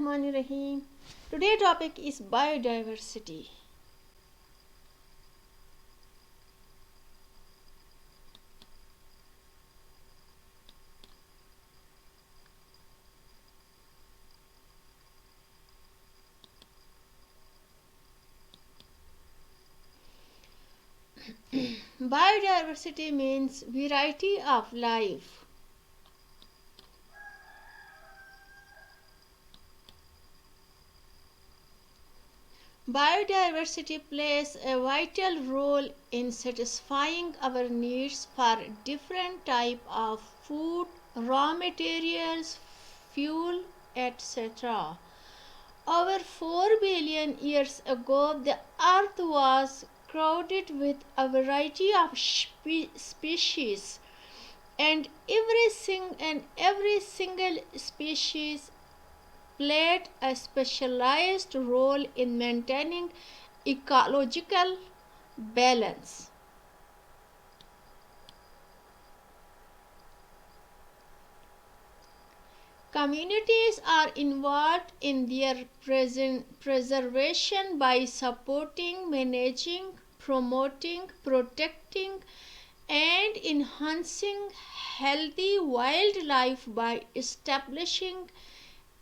Bismillahirrahmanirrahim. Today's topic is biodiversity. Biodiversity means variety of life. Biodiversity plays a vital role in satisfying our needs for different types of food, raw materials, fuel, etc. Over 4 billion years ago, the earth was crowded with a variety of species, and every single species played a specialized role in maintaining ecological balance. Communities are involved in their preservation by supporting, managing, promoting, protecting, and enhancing healthy wildlife by establishing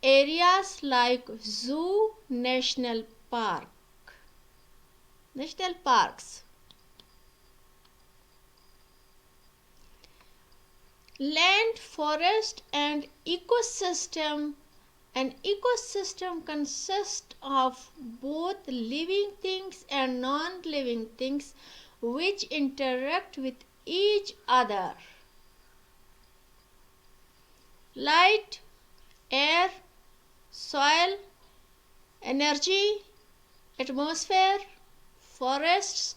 areas like zoo, national parks. Land, forest, and ecosystem. An ecosystem consists of both living things and non-living things which interact with each other. Light, air, soil, energy, atmosphere, forests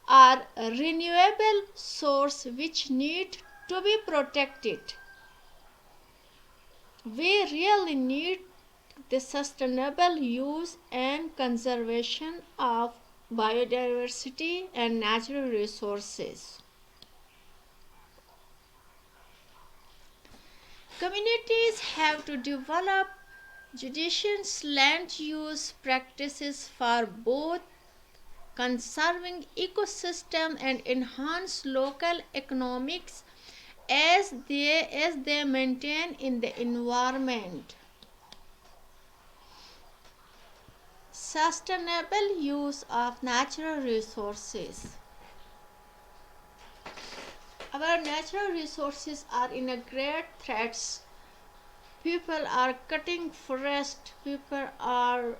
are a renewable source which need to be protected. We really need the sustainable use and conservation of biodiversity and natural resources. Communities have to develop judicious land use practices for both conserving ecosystem and enhance local economics as they maintain in the environment. Sustainable use of natural resources. Our natural resources are in a great threats. People are cutting forest, people are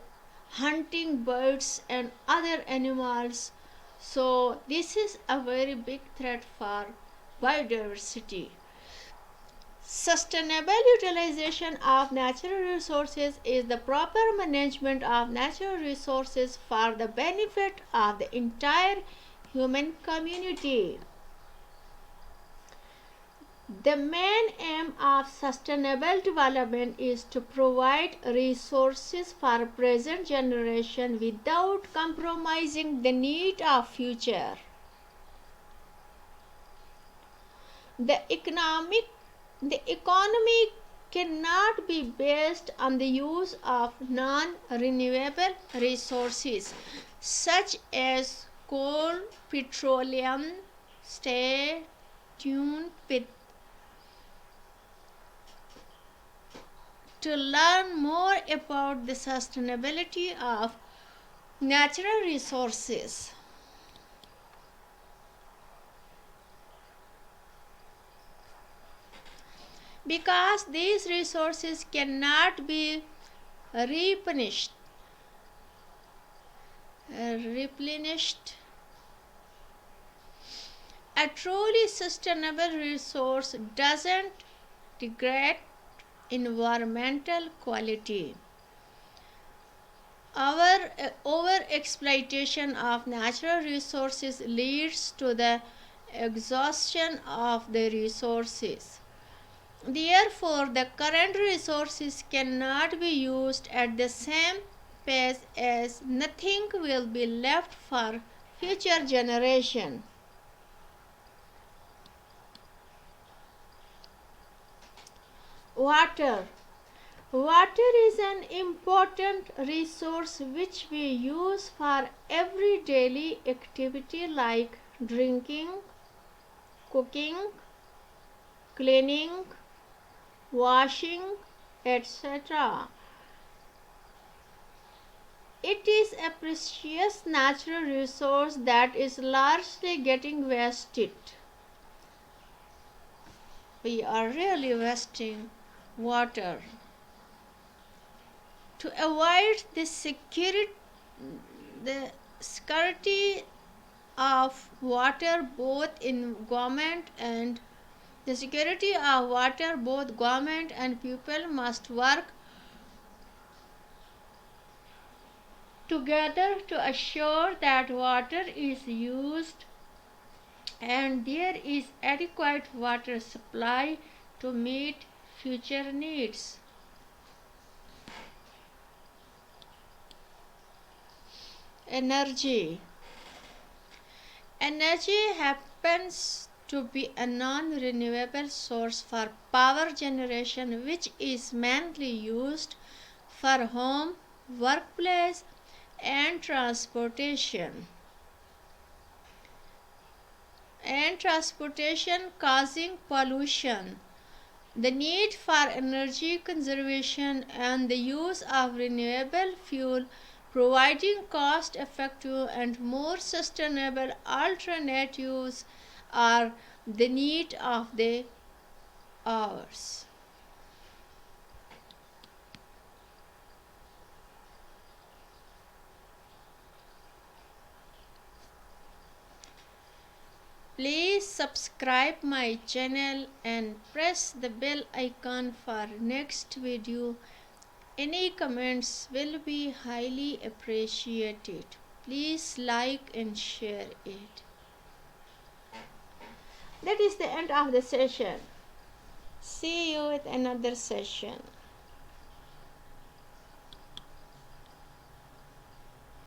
hunting birds and other animals. So this is a very big threat for biodiversity. Sustainable utilization of natural resources is the proper management of natural resources for the benefit of the entire human community. The main aim of sustainable development is to provide resources for present generation without compromising the need of future. The economy cannot be based on the use of non-renewable resources such as coal, petroleum. Stay tuned to learn more about the sustainability of natural resources. Because these resources cannot be replenished, a truly sustainable resource doesn't degrade environmental quality. Our overexploitation of natural resources leads to the exhaustion of the resources. Therefore, the current resources cannot be used at the same pace as nothing will be left for future generation. Water. Water is an important resource which we use for every daily activity like drinking, cooking, cleaning, washing, etc. It is a precious natural resource that is largely getting wasted. We are really wasting water. To avoid the scarcity of water both in government and the security of water, both government and people must work together to assure that water is used and there is adequate water supply to meet future needs. Energy. Energy happens to be a non-renewable source for power generation which is mainly used for home, workplace and transportation. Causing pollution. The need for energy conservation and the use of renewable fuel, providing cost-effective and more sustainable alternatives are the need of the hours. Please subscribe my channel and press the bell icon for next video. Any comments will be highly appreciated. Please like and share it. That is the end of the session. See you with another session.